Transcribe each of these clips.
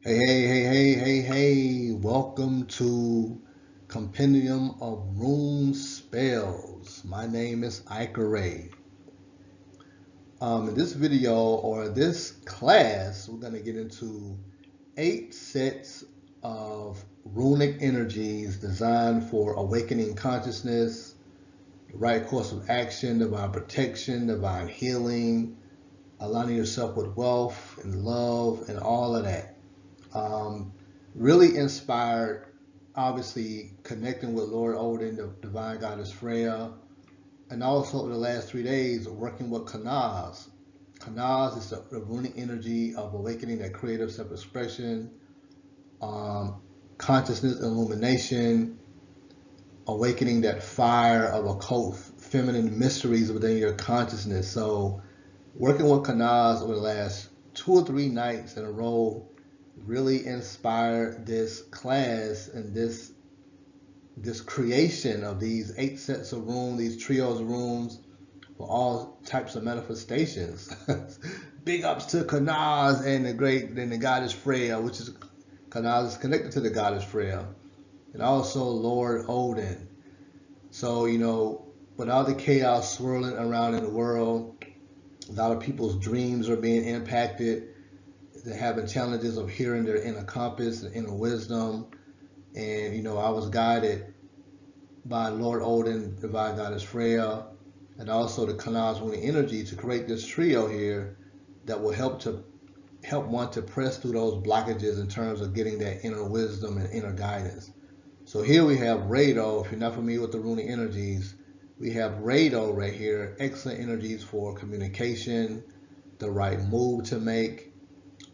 Hey, welcome to Compendium of Rune Spells. My name is Ickiruy. In this video or this class, we're going to get into 8 sets of runic energies designed for awakening consciousness, the right course of action, divine protection, divine healing, aligning yourself with wealth and love and all of that. Um, really inspired, obviously, connecting with Lord Odin, the divine goddess Freya, and also the last 3 days working with Kanaz. Kanaz is the runic energy of awakening that creative self-expression, um, consciousness illumination, awakening that fire of occult feminine mysteries within your consciousness. So working with Kanaz over the last 2 or 3 nights in a row really inspired this class and this creation of these 8 sets of rooms, these trios of rooms for all types of manifestations. Big ups to Kanaz and the goddess Freya, which is Kanaz is connected to the goddess Freya, and also Lord Odin. So with all the chaos swirling around in the world, a lot of people's dreams are being impacted. They're having challenges of hearing their inner compass and inner wisdom. And I was guided by Lord Odin, divine goddess Freya, and also the Kanaz Rune energy to create this trio here that will help one to press through those blockages in terms of getting that inner wisdom and inner guidance. So here we have Rado. If you're not familiar with the rune energies, we have Rado right here. Excellent energies for communication, the right move to make,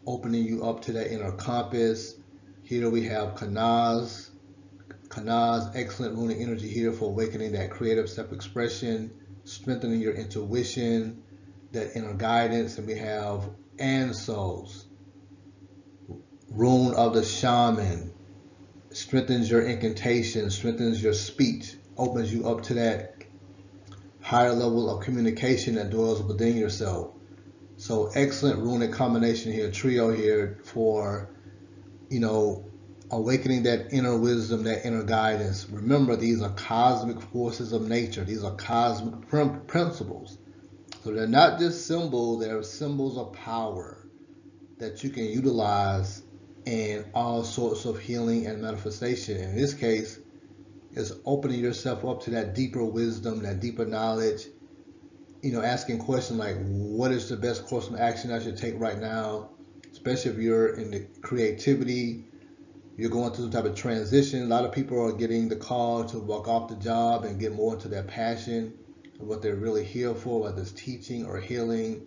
opening you up to that inner compass. Here we have Kanaz. Kanaz, excellent runic energy here for awakening that creative self-expression, strengthening your intuition, that inner guidance. And we have Ansos, rune of the shaman, strengthens your incantation, strengthens your speech, opens you up to that higher level of communication that dwells within yourself. So excellent runic combination here, trio here for, awakening that inner wisdom, that inner guidance. Remember, these are cosmic forces of nature. These are cosmic principles. So they're not just symbols, they're symbols of power that you can utilize in all sorts of healing and manifestation. In this case, it's opening yourself up to that deeper wisdom, that deeper knowledge, asking questions like, what is the best course of action I should take right now? Especially if you're in the creativity, you're going through some type of transition. A lot of people are getting the call to walk off the job and get more into their passion of what they're really here for, whether it's teaching or healing.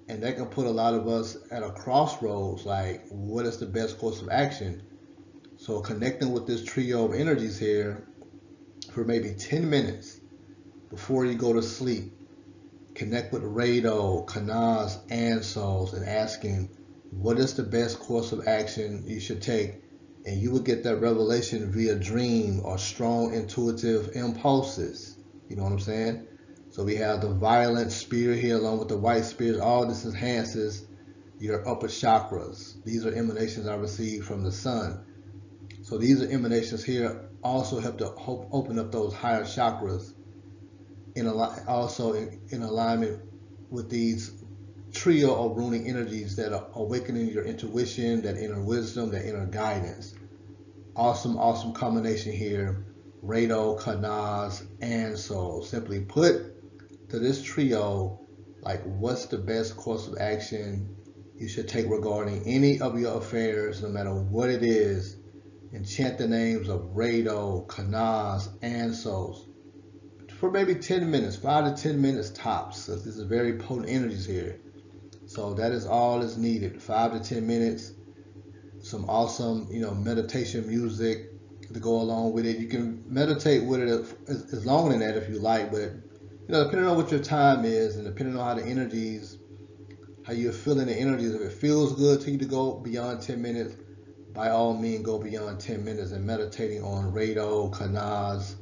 And that can put a lot of us at a crossroads, like, what is the best course of action? So connecting with this trio of energies here for maybe 10 minutes before you go to sleep. Connect with Rado, Kanaz, and Souls and asking, what is the best course of action you should take? And you will get that revelation via dream or strong intuitive impulses. You know what I'm saying? So we have the violet spear here along with the white spears. All this enhances your upper chakras. These are emanations I received from the sun. So these are emanations here also help to open up those higher chakras also in alignment with these trio of runic energies that are awakening your intuition, that inner wisdom, that inner guidance. Awesome combination here. Rado, Kanaz, and Soul. Simply put, to this trio, like, what's the best course of action you should take regarding any of your affairs, no matter what it is, and chant the names of Rado, Kanaz, and Souls for maybe 10 minutes, 5 to 10 minutes tops, because this is very potent energies here. So that is all is needed, 5 to 10 minutes. Some awesome, meditation music to go along with it. You can meditate with it as long as that if you like, but depending on what your time is and depending on how the energies, how you're feeling the energies, if it feels good to you to go beyond 10 minutes, by all means go beyond 10 minutes and meditating on Rado, Kanaz,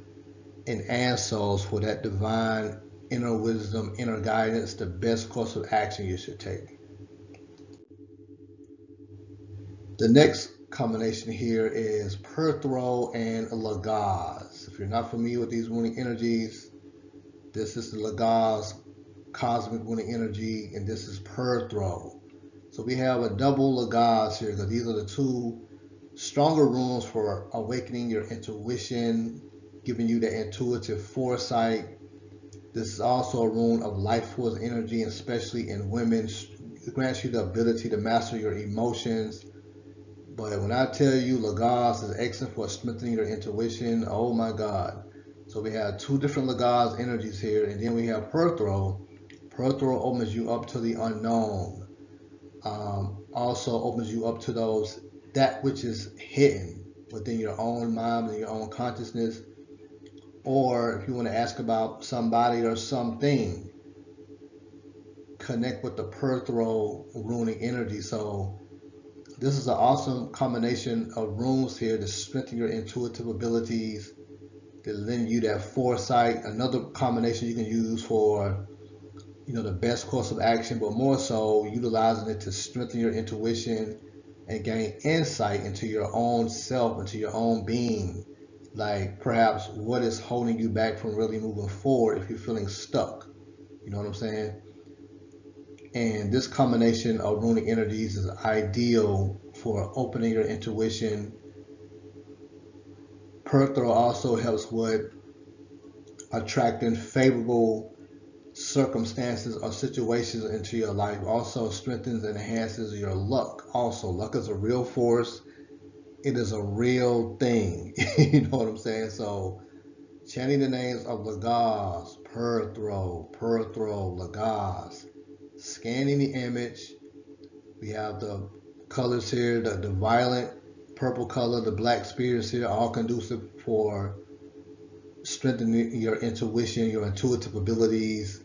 and Ansos for that divine inner wisdom, inner guidance, the best course of action you should take. The next combination here is Perthro and Lagaz. If you're not familiar with these runic energies, this is the Lagaz cosmic runic energy, and this is Perthro. So we have a double Lagaz here because these are the two stronger runes for awakening your intuition, giving you the intuitive foresight. This is also a rune of life force energy, especially in women. It grants you the ability to master your emotions. But when I tell you Lagaz is excellent for strengthening your intuition, oh my God. So we have two different Lagaz energies here, and then we have Perthro. Perthro opens you up to the unknown. Also opens you up to that which is hidden within your own mind and your own consciousness. Or if you want to ask about somebody or something, connect with the Perthro runic energy. So this is an awesome combination of runes here to strengthen your intuitive abilities, to lend you that foresight. Another combination you can use for, the best course of action, but more so utilizing it to strengthen your intuition and gain insight into your own self, into your own being. Like perhaps what is holding you back from really moving forward if you're feeling stuck. You know what I'm saying? And this combination of runic energies is ideal for opening your intuition. Perthro also helps with attracting favorable circumstances or situations into your life. Also strengthens and enhances your luck. Also, luck is a real force. It is a real thing. You know what I'm saying? So, chanting the names of Lagaz, Perthro, Lagaz. Scanning the image, we have the colors here, the violet, purple color, the black spirits here, all conducive for strengthening your intuition, your intuitive abilities,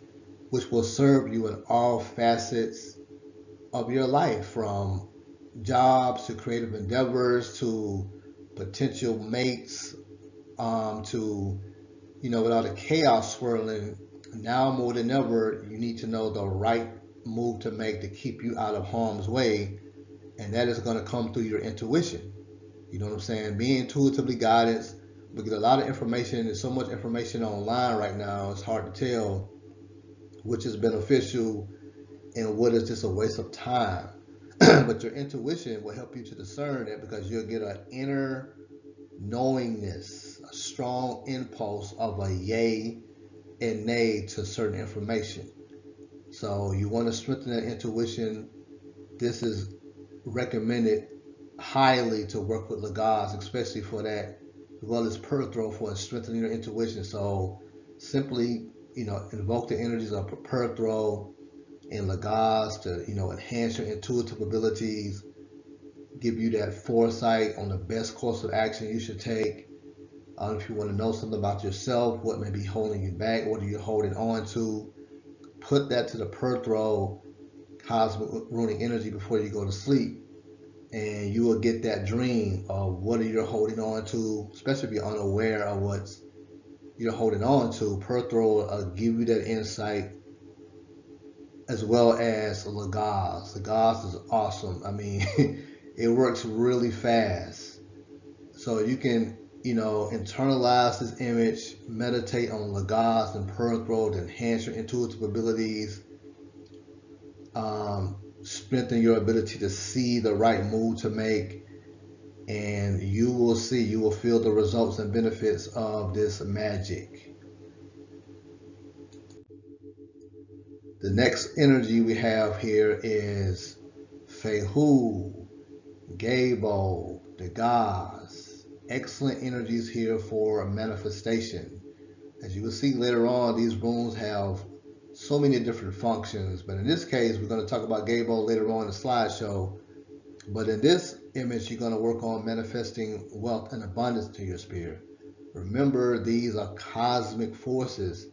which will serve you in all facets of your life, from jobs to creative endeavors to potential mates, to, with all the chaos swirling, now more than ever, you need to know the right move to make to keep you out of harm's way, and that is going to come through your intuition. You know what I'm saying? Being intuitively guided. We get a lot of information. There's so much information online right now. It's hard to tell which is beneficial and what is just a waste of time. But your intuition will help you to discern that, because you'll get an inner knowingness, a strong impulse of a yay and nay to certain information. So you want to strengthen that intuition. This is recommended highly to work with Lagaz, especially for that, as well as Perthro for strengthening your intuition. So simply, invoke the energies of Perthro and Lagaz to, enhance your intuitive abilities, give you that foresight on the best course of action you should take. If you want to know something about yourself, what may be holding you back, what are you holding on to, put that to the Perthro cosmic runic energy before you go to sleep, and you will get that dream of what are you holding on to, especially if you're unaware of what you're holding on to. Perthro will give you that insight, as well as Lagaz. Lagaz is awesome. I mean, it works really fast. So you can, internalize this image, meditate on Lagaz and Perthro to enhance your intuitive abilities, strengthen your ability to see the right move to make, and you will feel the results and benefits of this magic. The next energy we have here is Fehu, Gabo, Degaz. Excellent energies here for manifestation. As you will see later on, these runes have so many different functions, but in this case, we're going to talk about Gabo later on in the slideshow. But in this image, you're going to work on manifesting wealth and abundance to your spirit. Remember, these are cosmic forces,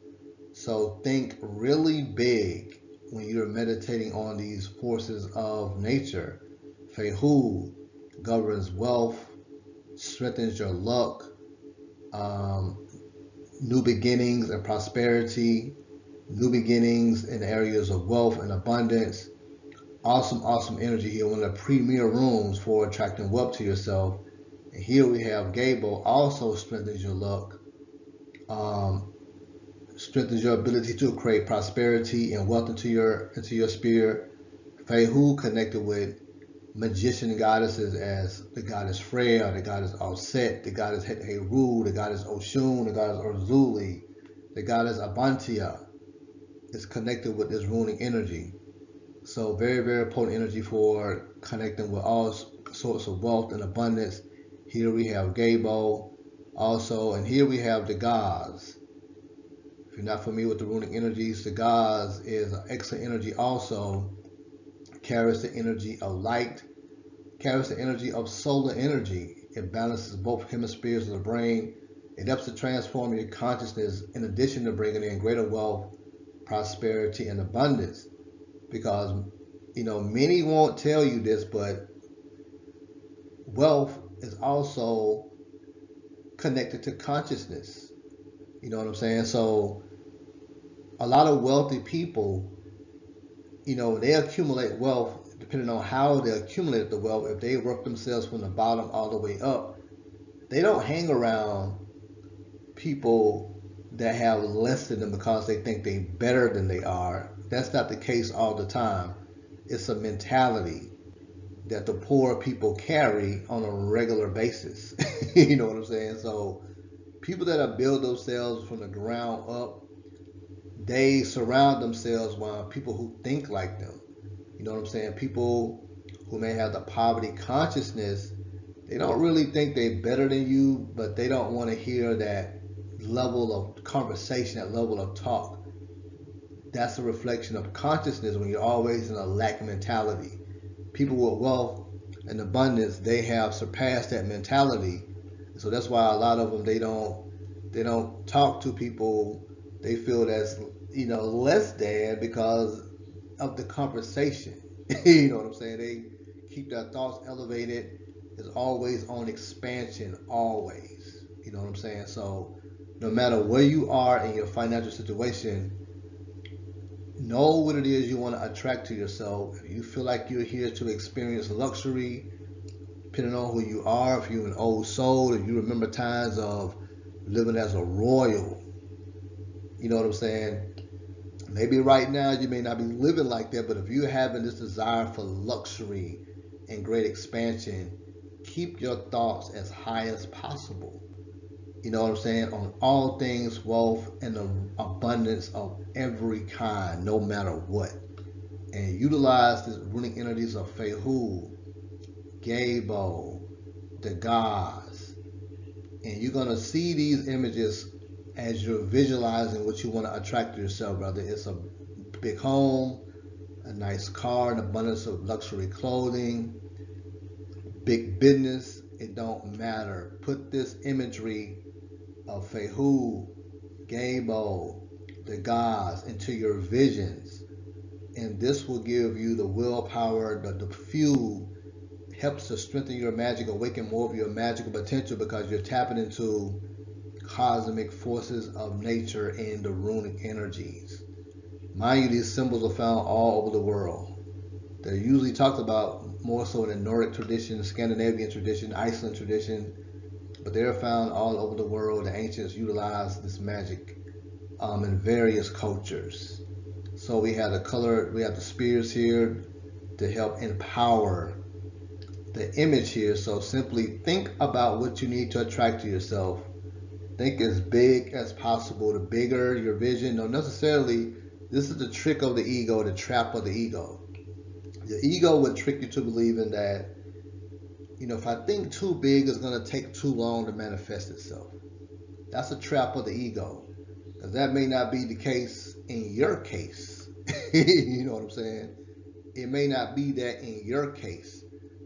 so think really big when you're meditating on these forces of nature. Fehu governs wealth, strengthens your luck, new beginnings and prosperity, new beginnings in areas of wealth and abundance. Awesome energy here. One of the premier rooms for attracting wealth to yourself. And here we have Gable, also strengthens your luck, strengthens your ability to create prosperity and wealth into your sphere. Fehu connected with magician goddesses as the goddess Freya, the goddess Alset, the goddess Heru, the goddess Oshun, the goddess Urzuli, the goddess Abantia is connected with this runic energy. So very potent energy for connecting with all sorts of wealth and abundance. Here we have Gabo also, and here we have the gods. If you're not familiar with the runic energies, the gods is an excellent energy also. Carries the energy of light, carries the energy of solar energy. It balances both hemispheres of the brain. It helps to transform your consciousness in addition to bringing in greater wealth, prosperity, and abundance. Because, many won't tell you this, but wealth is also connected to consciousness. You know what I'm saying? So a lot of wealthy people, they accumulate wealth depending on how they accumulate the wealth. If they work themselves from the bottom all the way up, they don't hang around people that have less than them because they think they're better than they are. That's not the case all the time. It's a mentality that the poor people carry on a regular basis. You know what I'm saying? So people that have built themselves from the ground up, they surround themselves with people who think like them. You know what I'm saying? People who may have the poverty consciousness, they don't really think they're better than you, but they don't want to hear that level of conversation, that level of talk. That's a reflection of consciousness when you're always in a lack mentality. People with wealth and abundance, they have surpassed that mentality. So that's why a lot of them, they don't talk to people they feel that's less than because of the conversation. You know what I'm saying? They keep their thoughts elevated. It's always on expansion, always. You know what I'm saying? So no matter where you are in your financial situation, know what it is you want to attract to yourself. If you feel like you're here to experience luxury, depending on who you are, if you're an old soul, if you remember times of living as a royal, you know what I'm saying? Maybe right now you may not be living like that, but if you're having this desire for luxury and great expansion, keep your thoughts as high as possible. You know what I'm saying? On all things wealth and the abundance of every kind, no matter what. And utilize the runic energies of Fehu, Gabo, the gods. And you're going to see these images as you're visualizing what you want to attract to yourself, brother. It's a big home, a nice car, an abundance of luxury clothing, big business. It don't matter. Put this imagery of Fehu, Gabo, the gods into your visions, and this will give you the willpower, the fuel, helps to strengthen your magic, awaken more of your magical potential because you're tapping into cosmic forces of nature and the runic energies. Mind you, these symbols are found all over the world. They're usually talked about more so in the Nordic tradition, Scandinavian tradition, Iceland tradition, but they're found all over the world. The ancients utilized this magic in various cultures. So we have the spears here to help empower the image here. So simply think about what you need to attract to yourself. Think as big as possible. The bigger your vision, no necessarily, this is the trick of the ego, the trap of the ego. The ego would trick you to believing that, if I think too big, it's going to take too long to manifest itself. That's a trap of the ego. Because that may not be the case in your case. You know what I'm saying? It may not be that in your case.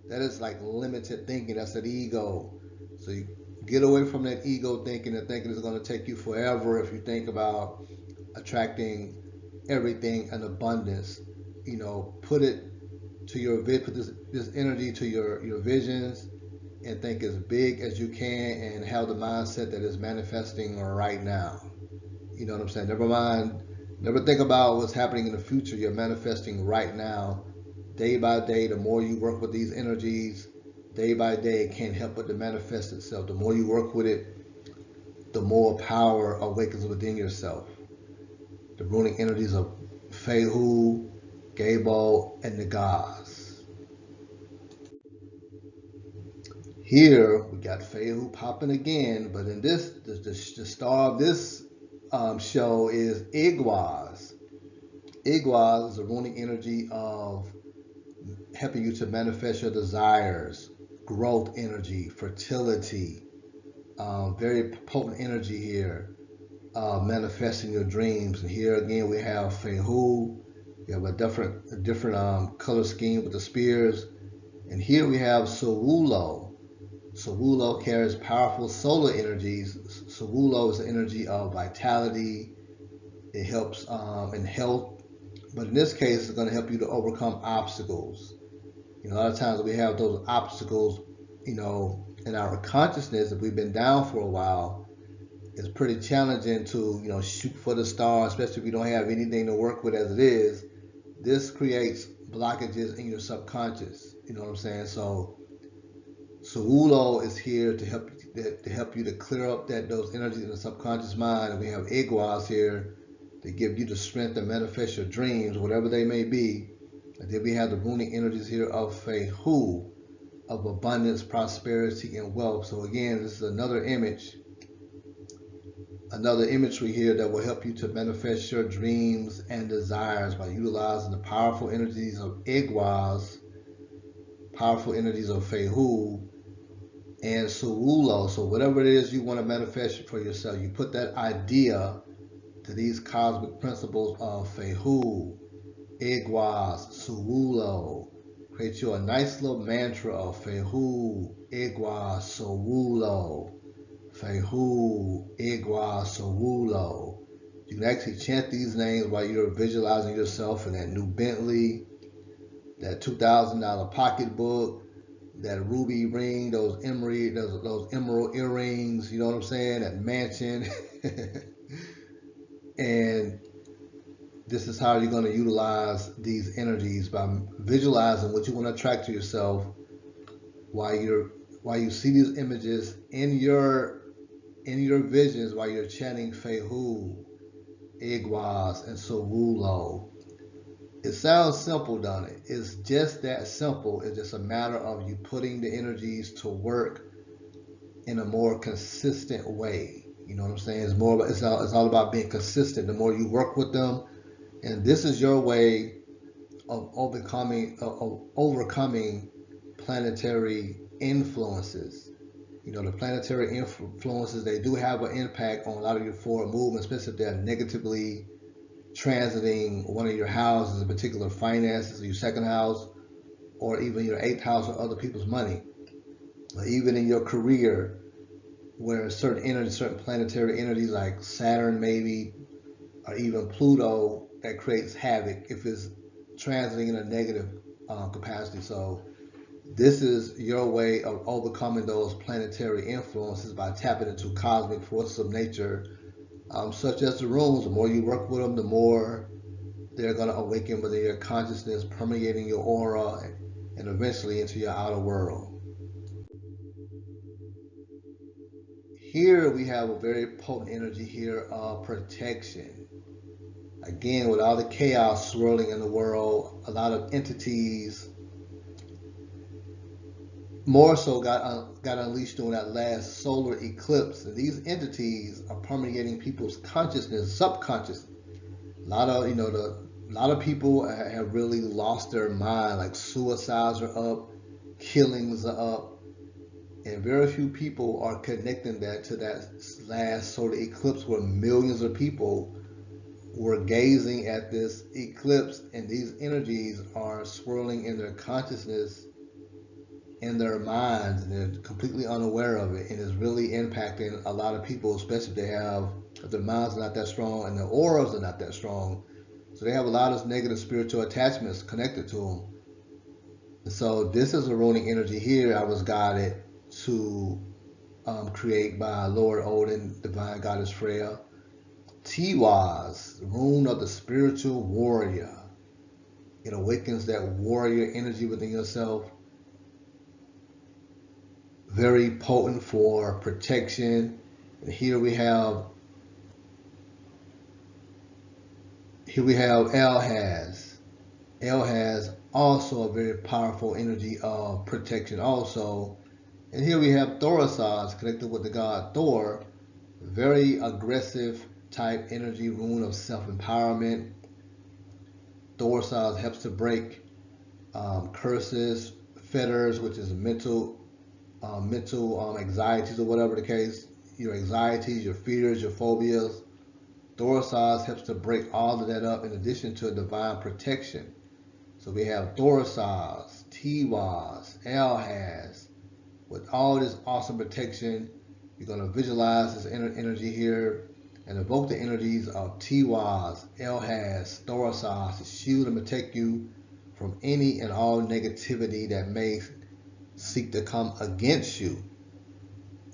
That is like limited thinking. That's an ego. So you get away from that ego thinking and thinking it's going to take you forever if you think about attracting everything in abundance. Put it to your put this energy to your visions and think as big as you can and have the mindset that is manifesting right now. You know what I'm saying? Never think about what's happening in the future. You're manifesting right now day by day, the more you work with these energies, day by day, it can't help but to manifest itself. The more you work with it, the more power awakens within yourself. The runic energies of Fehu, Gabal, and Nagaz. Here we got Fehu popping again, but in this, the star of this show is Igwaz. Igwaz is the runic energy of helping you to manifest your desires, growth energy, fertility. Very potent energy here, manifesting your dreams. And here again we have Fehu. We have a different color scheme with the spears. And here we have Sawulo. Sawulo carries powerful solar energies. Sawulo is the energy of vitality. It helps in health, but in this case, it's going to help you to overcome obstacles. A lot of times we have those obstacles, in our consciousness. If we've been down for a while, it's pretty challenging to, shoot for the stars, especially if you don't have anything to work with as it is. This creates blockages in your subconscious. You know what I'm saying? So Sawulo is here to help you to clear up those energies in the subconscious mind. And we have Igwaz here to give you the strength to manifest your dreams, whatever they may be. And then we have the runic energies here of Fehu, of abundance, prosperity, and wealth. So again, this is another imagery here that will help you to manifest your dreams and desires by utilizing the powerful energies of Igwaz, powerful energies of Fehu, and Sawulo. So whatever it is you want to manifest for yourself, you put that idea to these cosmic principles of Fehu, Igwaz, Sawulo. Create you a nice little mantra of Fehu, Igwaz, Sawulo. Fehu, Igwaz, Sawulo. You can actually chant these names while you're visualizing yourself in that new Bentley, that $2,000 pocketbook, that ruby ring, those emerald earrings, you know what I'm saying? That mansion. And this is how you're going to utilize these energies, by visualizing what you want to attract to yourself while you see these images in your visions, while you're chanting Fehu, Igwaz, and Sawulo. It sounds simple, doesn't it? It's just that simple. It's just a matter of you putting the energies to work in a more consistent way. You know what I'm saying? It's all about being consistent. The more you work with them, and this is your way of overcoming planetary influences. The planetary influences, they do have an impact on a lot of your forward movement, especially if they're negatively transiting one of your houses, in particular finances, or your second house, or even your 8th house, or other people's money, or even in your career, where certain planetary energies like Saturn maybe, or even Pluto, that creates havoc if it's transiting in a negative capacity. So this is your way of overcoming those planetary influences by tapping into cosmic forces of nature, such as the runes. The more you work with them, the more they're going to awaken within your consciousness, permeating your aura, and eventually into your outer world. Here we have a very potent energy here of protection. Again, with all the chaos swirling in the world, a lot of entities more so got unleashed during that last solar eclipse. And these entities are permeating people's consciousness, subconscious. A lot of people have really lost their mind. Like suicides are up, killings are up, and very few people are connecting that to that last solar eclipse, where millions of people were gazing at this eclipse, and these energies are swirling in their consciousness, in their minds, and they're completely unaware of it, and it's really impacting a lot of people, especially if their minds are not that strong and their auras are not that strong. So they have a lot of negative spiritual attachments connected to them. And so this is a runic energy here I was guided to create by Lord Odin, Divine Goddess Freya. Tiwaz, the rune of the spiritual warrior. It awakens that warrior energy within yourself. Very potent for protection. And here we have Elhaz. Elhaz also a very powerful energy of protection also. And here we have Thorasaz connected with the god Thor. Very aggressive type energy rune of self-empowerment. Thorasaz helps to break curses, fetters, which is mental anxieties or whatever the case, your anxieties, your fears, your phobias. Thorasaz helps to break all of that up in addition to a divine protection. So we have Thorasaz, Tiwaz, Elhaz. With all this awesome protection, you're going to visualize this energy here and evoke the energies of Tiwaz, Elhaz, Thorasaz to shield and protect you from any and all negativity that may seek to come against you.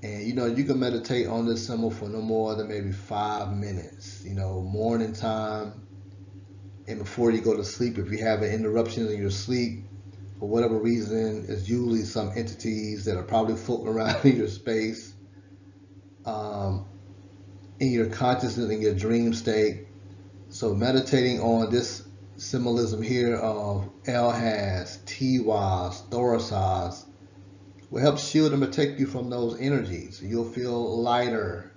And you can meditate on this symbol for no more than maybe 5 minutes, morning time and before you go to sleep. If you have an interruption in your sleep, for whatever reason, it's usually some entities that are probably floating around in your space, in your consciousness, in your dream state. So meditating on this symbolism here of Elhaz, Tiwaz, Thorasaz will help shield and protect you from those energies. You'll feel lighter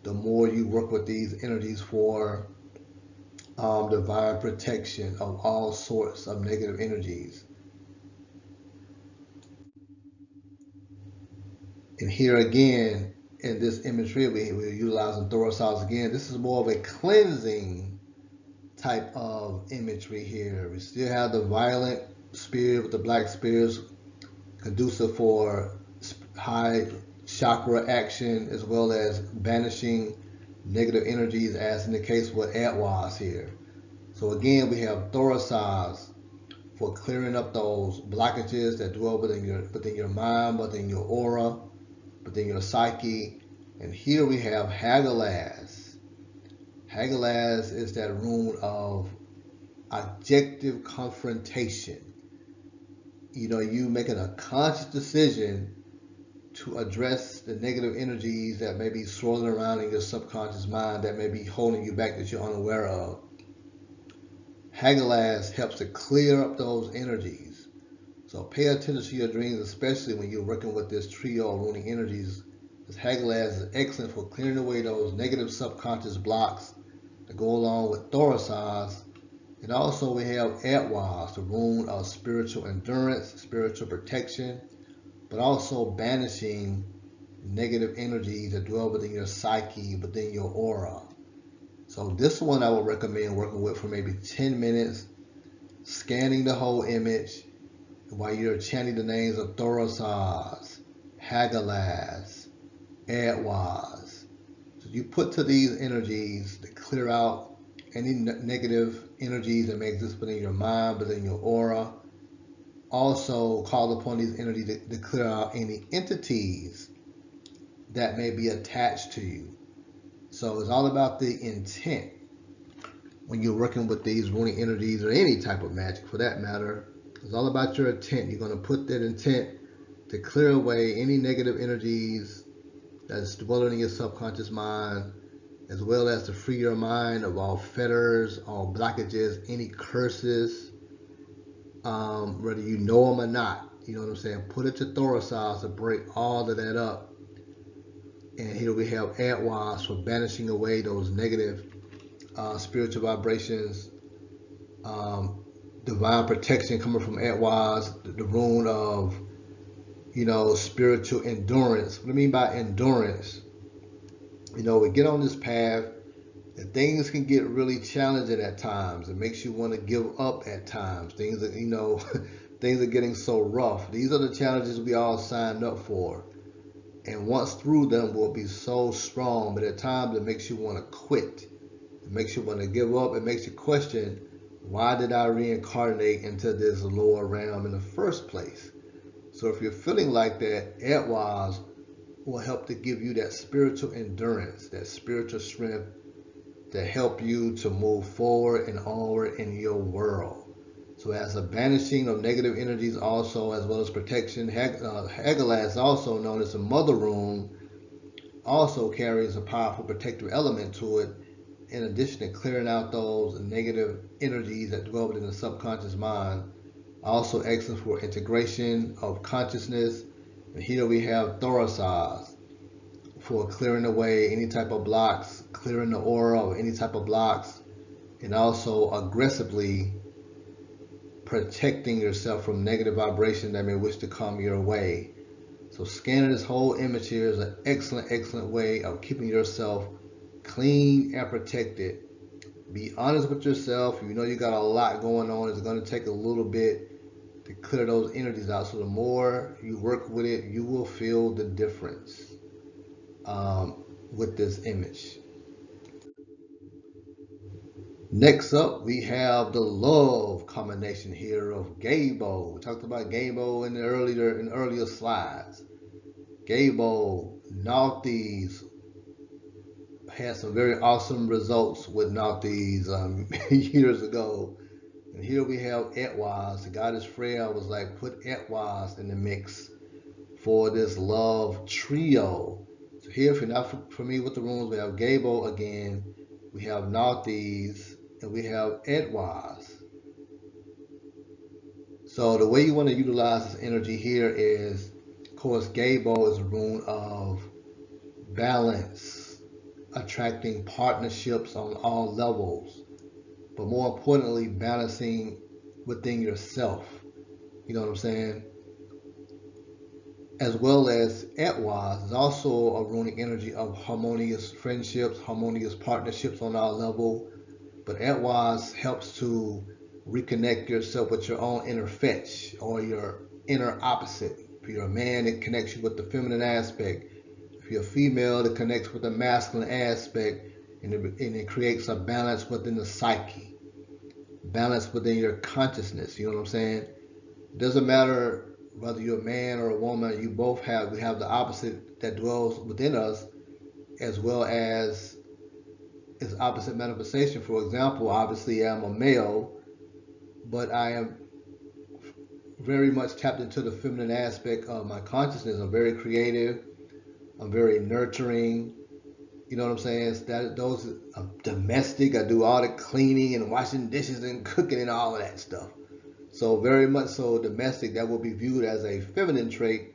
the more you work with these energies for divine protection of all sorts of negative energies. And here again, in this imagery, we're utilizing Thorasaz again. This is more of a cleansing type of imagery here. We still have the violent spirit with the black spirits, conducive for high chakra action, as well as banishing negative energies, as in the case with Atwas here. So again, we have Thorasaz for clearing up those blockages that dwell within your mind, within your aura, within your psyche. And here we have Hagalaz. Hagalaz is that rune of objective confrontation. You making a conscious decision to address the negative energies that may be swirling around in your subconscious mind that may be holding you back that you're unaware of. Hagalaz helps to clear up those energies. So pay attention to your dreams, especially when you're working with this trio of runic energies, because Hagalaz is excellent for clearing away those negative subconscious blocks that go along with Thorasaz. And also we have Atwas, the rune of spiritual endurance, spiritual protection, but also banishing negative energies that dwell within your psyche, within your aura. So this one I would recommend working with for maybe 10 minutes, scanning the whole image while you're chanting the names of Thorasaz, Hagalaz, Atwas. So you put to these energies to clear out any negative energies that may exist within your mind, within your aura. Also call upon these energies to clear out any entities that may be attached to you. So it's all about the intent when you're working with these runic energies or any type of magic for that matter. It's all about your intent. You're going to put that intent to clear away any negative energies that's dwelling in your subconscious mind, as well as to free your mind of all fetters, all blockages, any curses, whether you know them or not. You know what I'm saying? Put it to Thorasaz to break all of that up. And here we have Atwas for banishing away those negative spiritual vibrations. Divine protection coming from Atwas, the rune of, spiritual endurance. What I mean by endurance, we get on this path and things can get really challenging at times. It makes you want to give up at times. Things are, things are getting so rough. These are the challenges we all signed up for. And once through them, we'll be so strong. But at times, it makes you want to quit. It makes you want to give up. It makes you question, why did I reincarnate into this lower realm in the first place? So if you're feeling like that, Atwas will help to give you that spiritual endurance, that spiritual strength to help you to move forward and onward in your world. So as a banishing of negative energies also, as well as protection. Hegelas, also known as the mother rune, also carries a powerful protective element to it, in addition to clearing out those negative energies that dwell within the subconscious mind. Also excellent for integration of consciousness. And here we have Thorasaz for clearing away any type of blocks, clearing the aura of any type of blocks, and also aggressively protecting yourself from negative vibration that may wish to come your way. So scanning this whole image here is an excellent way of keeping yourself clean and protected. Be honest with yourself. You know you got a lot going on. It's going to take a little bit to clear those energies out. So the more you work with it, you will feel the difference with this image. Next up, we have the love combination here of Gabo. We talked about Gabo in earlier slides. Gabo, Nauthiz, had some very awesome results with Nauthiz years ago. And here we have Etwaz. The goddess Freya was like, put Etwaz in the mix for this love trio. So here, if you're not familiar with the runes, we have Gabo again, we have Nauthiz, and we have Etwaz. So the way you want to utilize this energy here is, of course, Gabo is a rune of balance, attracting partnerships on all levels, but more importantly, balancing within yourself. You know what I'm saying? As well as Etwaz is also a runic energy of harmonious friendships, harmonious partnerships on all level. But Etwaz helps to reconnect yourself with your own inner fetch or your inner opposite. If you're a man, it connects you with the feminine aspect. If you're a female, it connects with the masculine aspect, and it creates a balance within the psyche, balance within your consciousness. You know what I'm saying? It doesn't matter whether you're a man or a woman. We have the opposite that dwells within us, as well as its opposite manifestation. For example, obviously I'm a male, but I am very much tapped into the feminine aspect of my consciousness. I'm very creative. I'm very nurturing. You know what I'm saying? I'm domestic. I do all the cleaning and washing dishes and cooking and all of that stuff. So very much so domestic. That will be viewed as a feminine trait,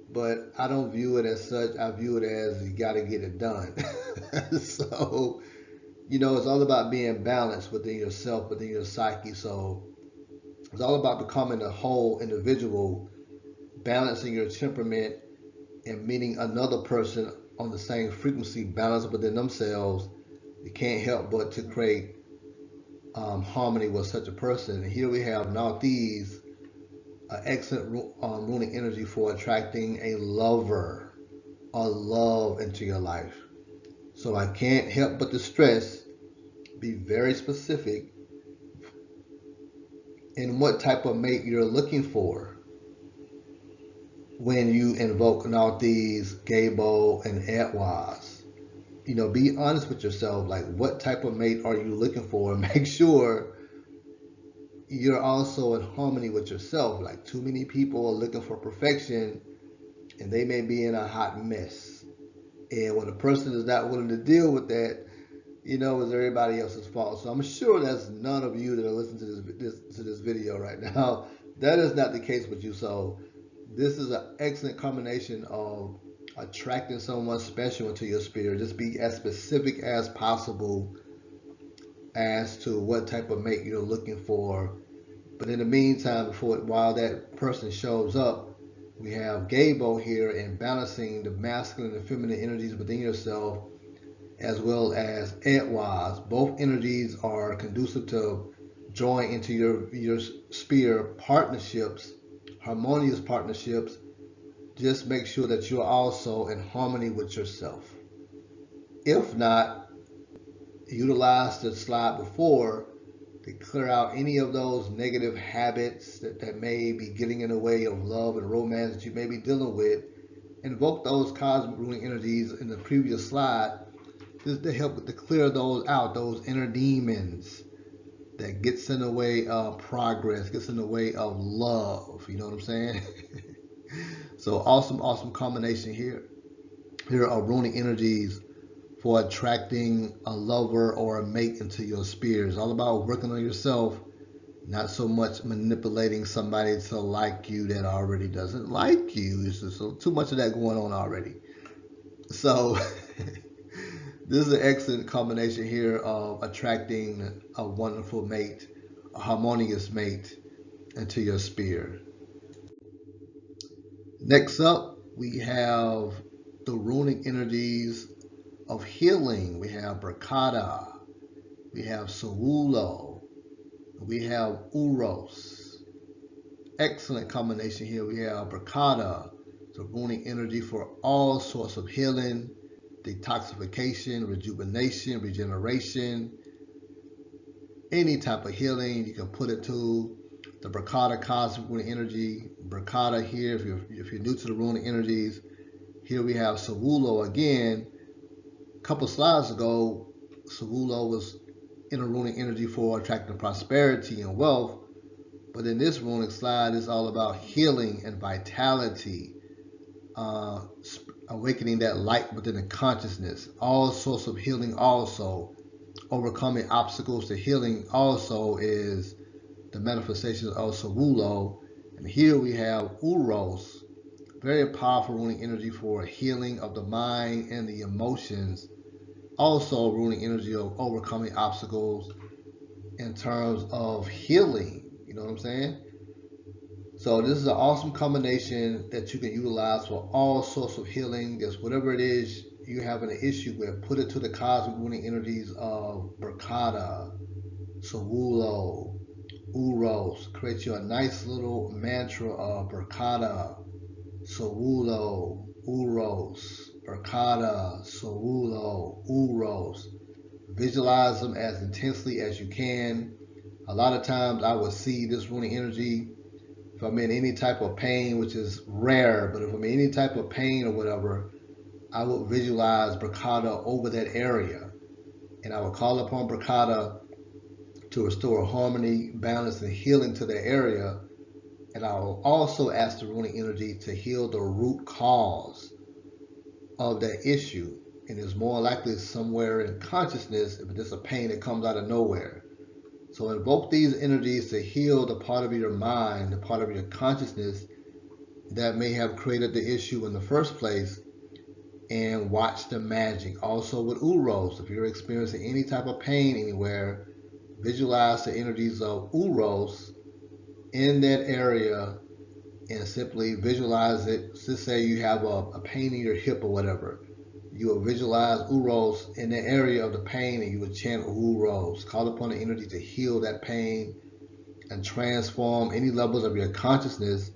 but I don't view it as such. I view it as you got to get it done. So, you know, it's all about being balanced within yourself, within your psyche. So it's all about becoming a whole individual, balancing your temperament and meeting another person on the same frequency, balance within themselves. You can't help but to create harmony with such a person. And here we have Nauthiz, an excellent runic energy for attracting a lover or love into your life. So I can't help but to stress, be very specific in what type of mate you're looking for when you invoke Nauthiz, Gabo, and Etwaz. You know, be honest with yourself. Like, what type of mate are you looking for? Make sure you're also in harmony with yourself. Like, too many people are looking for perfection, and they may be in a hot mess. And when a person is not willing to deal with that, you know, it's everybody else's fault. So I'm sure that's none of you that are listening to this video right now. That is not the case with you. So this is an excellent combination of attracting someone special into your spirit. Just be as specific as possible as to what type of mate you're looking for. But in the meantime, while that person shows up, we have Gabo here in balancing the masculine and feminine energies within yourself, as well as Etwaz. Both energies are conducive to join into your sphere partnerships, harmonious partnerships. Just make sure that you're also in harmony with yourself. If not, utilize the slide before to clear out any of those negative habits that may be getting in the way of love and romance that you may be dealing with. Invoke those cosmic ruling energies in the previous slide just to help to clear those out, those inner demons that gets in the way of progress, gets in the way of love. You know what I'm saying? So awesome combination here. Here are runic energies for attracting a lover or a mate into your sphere. It's all about working on yourself, not so much manipulating somebody to like you that already doesn't like you. It's just too much of that going on already. So this is an excellent combination here of attracting a wonderful mate, a harmonious mate into your sphere. Next up, we have the runic energies of healing. We have Brakata, we have Sawulo, we have Uros. Excellent combination here. We have Brakata, the runic energy for all sorts of healing, detoxification, rejuvenation, regeneration, any type of healing you can put it to. The Brakata cosmic runic energy. Brakata here, if you're new to the runic energies, here we have Sawulo again. A couple slides ago, Sawulo was in a runic energy for attracting prosperity and wealth. But in this runic slide, it's all about healing and vitality, awakening that light within the consciousness. All sorts of healing also. Overcoming obstacles to healing also is the manifestation of Sawulo. And here we have Uros, very powerful runic energy for healing of the mind and the emotions. Also runic energy of overcoming obstacles in terms of healing. You know what I'm saying? So this is an awesome combination that you can utilize for all sorts of healing. Just whatever it is you're having an issue with, put it to the cosmic runic energies of Brakata, Sawulo, Uros. Create you a nice little mantra of Brakata, Sawulo, Uros, Brakata, Sawulo, Uros. Visualize them as intensely as you can. A lot of times I would see this runic energy if I'm in any type of pain, which is rare, but if I'm in any type of pain or whatever, I would visualize Brakata over that area. And I would call upon Brakata to restore harmony, balance, and healing to that area. And I will also ask the runic energy to heal the root cause of that issue. And it's more likely somewhere in consciousness if it's a pain that comes out of nowhere. So invoke these energies to heal the part of your mind, the part of your consciousness that may have created the issue in the first place, and watch the magic. Also with Uros, if you're experiencing any type of pain anywhere, visualize the energies of Uros in that area and simply visualize it. Let's say you have a pain in your hip or whatever. You will visualize Uros in the area of the pain and you would chant Uros. Call upon the energy to heal that pain and transform any levels of your consciousness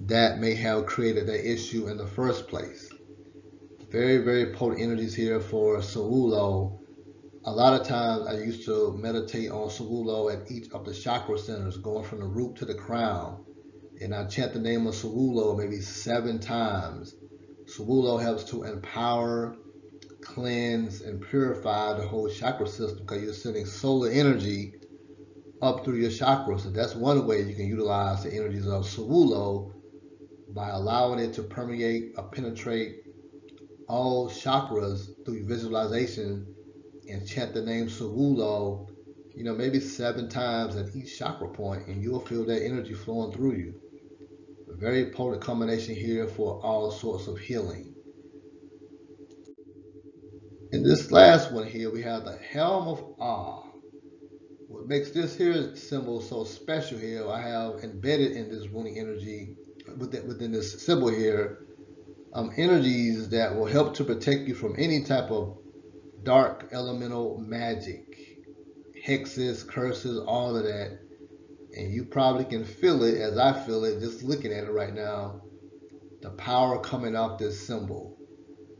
that may have created that issue in the first place. Very potent energies here for Sawulo. A lot of times I used to meditate on Sawulo at each of the chakra centers, going from the root to the crown. And I chant the name of Sawulo maybe 7 times. Sawulo helps to empower, cleanse, and purify the whole chakra system because you're sending solar energy up through your chakras. So that's one way you can utilize the energies of Sawulo, by allowing it to permeate or penetrate all chakras through visualization and chant the name Sawulo, maybe 7 times at each chakra point, and you'll feel that energy flowing through you. A very potent combination here for all sorts of healing. In this last one here, we have the Helm of Ah. What makes this here symbol so special here, I have embedded in this runic energy, within this symbol here, energies that will help to protect you from any type of dark elemental magic, hexes, curses, all of that. And you probably can feel it as I feel it just looking at it right now. The power coming off this symbol.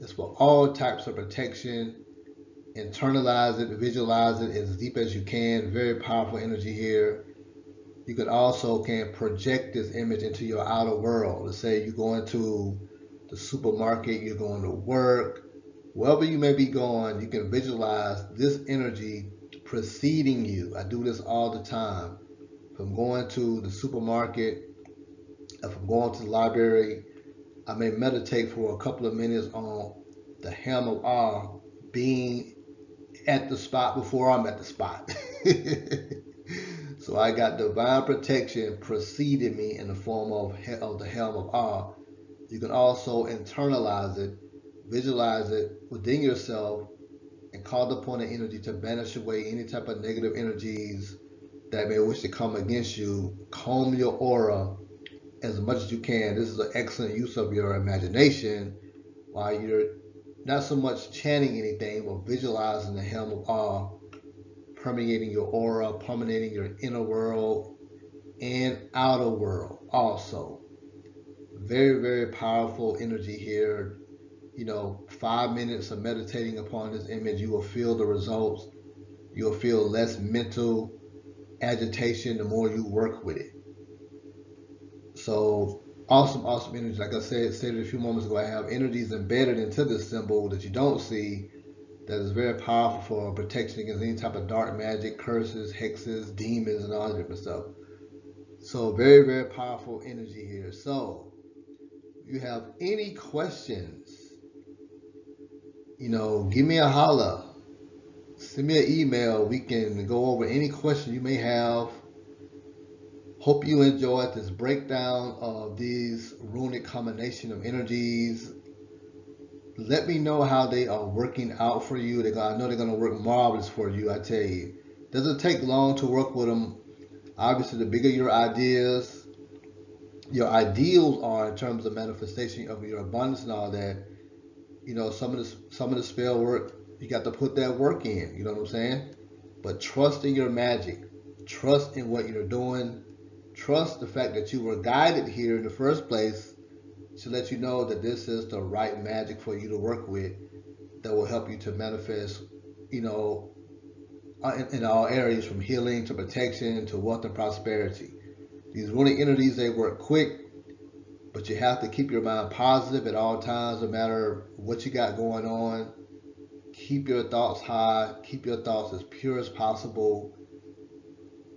It's for all types of protection. Internalize it, visualize it as deep as you can. Very powerful energy here. You can also project this image into your outer world. Let's say you're going to the supermarket, you're going to work, wherever you may be going, you can visualize this energy preceding you. I do this all the time. If I'm going to the supermarket, if I'm going to the library, I may meditate for a couple of minutes on the helm of R being at the spot before I'm at the spot. So I got divine protection preceding me in the form of the helm of R. You can also internalize it, visualize it within yourself, and call upon the energy to banish away any type of negative energies that may wish to come against you. Comb your aura as much as you can. This is an excellent use of your imagination while you're not so much chanting anything, but visualizing the helm of R permeating your aura, permeating your inner world and outer world also. Very, very powerful energy here. 5 minutes of meditating upon this image, you will feel the results. You'll feel less mental agitation the more you work with it. So awesome, awesome energy. Like I said a few moments ago, I have energies embedded into this symbol that you don't see that is very powerful for protection against any type of dark magic, curses, hexes, demons, and all that different stuff. So very, very powerful energy here. So if you have any questions, give me a holler. Send me an email. We can go over any question you may have. Hope you enjoyed this breakdown of these runic combination of energies. Let me know how they are working out for you. I know they're going to work marvelous for you, I tell you. Doesn't take long to work with them. Obviously, the bigger your ideals are in terms of manifestation of your abundance and all that. Some of the spell work, you got to put that work in. You know what I'm saying? But trust in your magic. Trust in what you're doing. Trust the fact that you were guided here in the first place to let you know that this is the right magic for you to work with that will help you to manifest, in all areas from healing to protection to wealth and prosperity. These runic energies, they work quick, but you have to keep your mind positive at all times, no matter what you got going on. Keep your thoughts high, keep your thoughts as pure as possible,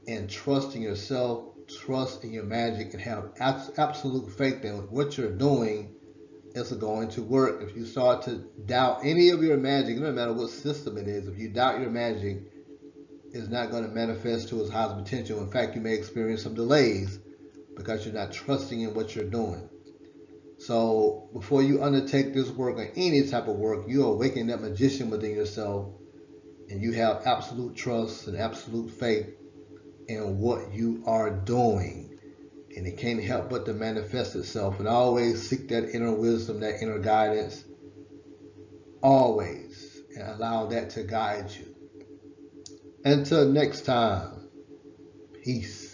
and trust in yourself, trust in your magic, and have absolute faith that what you're doing is going to work. If you start to doubt any of your magic, no matter what system it is, if you doubt your magic, it's not going to manifest to its highest potential. In fact, you may experience some delays because you're not trusting in what you're doing. So before you undertake this work or any type of work, you awaken that magician within yourself, and you have absolute trust and absolute faith in what you are doing. And it can't help but to manifest itself. And always seek that inner wisdom, that inner guidance, always, and allow that to guide you. Until next time, peace.